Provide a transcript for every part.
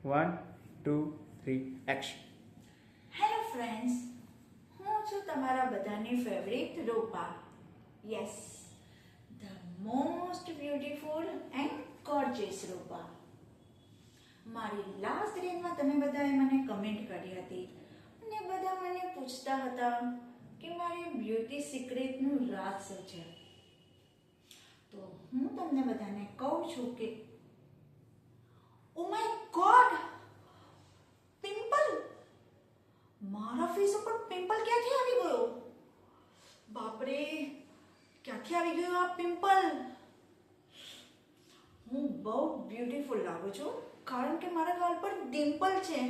1, 2, 3, action. Hello friends, હું છું તમારા બધાની favourite Rupa. Yes, the most beautiful and gorgeous Rupa. મારી લાસ્ટ રીલમાં તમે બધાએ મને કમેન્ટ કરી હતી અને બધા મને પૂછતા હતા કે મારી બ્યુટી સિક્રેટનું રાજ શું છે. તો હું તમને બધાને કહું છું કે ઓ માય ગોડ, પિમ્પલ! મારા ફેસ ઉપર પિમ્પલ ક્યાંથી આવી ગયો? બાપરે, ક્યાંથી આવી ગયો આ પિમ્પલ? હું બહુ બ્યુટીફુલ લાગુ છું કારણ કે મારા ગાલ પર ડિમ્પલ છે,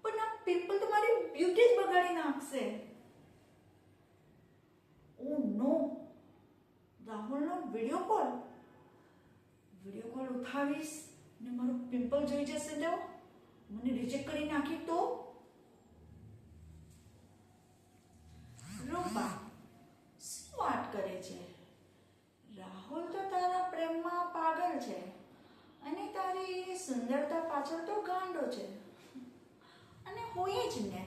પણ આ પિમ્પલ તો મારી બ્યુટી જ બગાડી નાખશે. ઓ નો! રાહુલનો વિડીયો કોલ ઉઠાવીશ ને મારું પિમ્પલ જોઈ જશે તો મને રિજેક્ટ કરી નાખી તો? રૂપા, શું વાત કરે છે? રાહુલ તો તારા પ્રેમમાં પાગલ છે અને તારી સુંદરતા પાછળ તો ગાંડો છે. અને હોય જ ને,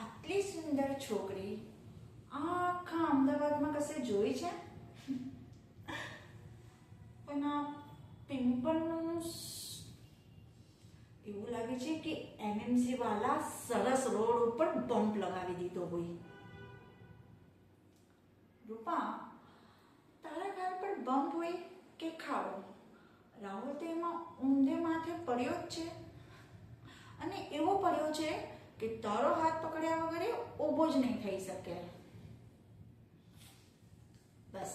આટલી સુંદર છોકરી આખા અમદાવાદમાં કશે જોઈ છે? પણ આ પિમ્પલનું એવું લાગે છે કે એમએમસી વાળા સરસ રોડ ઉપર બમ્પ લગાવી દીધો હોય. રૂપા, તારા ગાલ પર બમ્પ હોય કે ખાડો, રાહુલ તો એમાં ઊંધે માથે પડ્યો જ છે, અને એવો પડ્યો છે કે તારો હાથ પકડ્યા વગર ઊભો જ નહીં થઈ શકે. બસ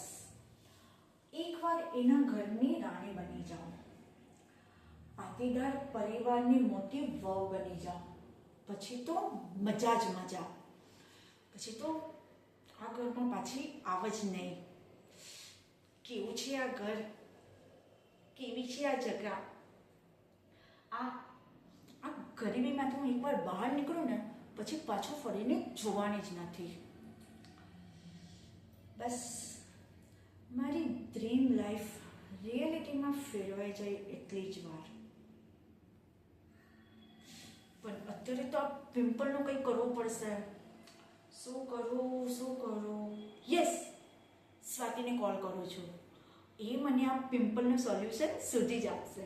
એકવાર એના ઘરની રાણી બની જાઓ, પાટીદાર પરિવારની મોટી વહુ બની જાઓ, પછી તો મજા જ મજા. પછી તો આ ઘરમાં પાછી આવ જ નહીં. કેવું છે આ ઘર, કેવી છે આ જગા. આ ગરીબીમાંથી હું એકવાર બહાર નીકળું ને પછી પાછું ફરીને જોવાની જ નથી. બસ મારી ડ્રીમ લાઈફ રિયાલિટીમાં ફેરવાઈ જાય એટલી જ વાર. પણ અત્યારે તો આ પિમ્પલનું કંઈ કરવું પડશે. શું કરું? યસ, સ્વાતિને કોલ કરું છું. એ મને આ પિમ્પલનું સોલ્યુશન શોધી જ આપશે.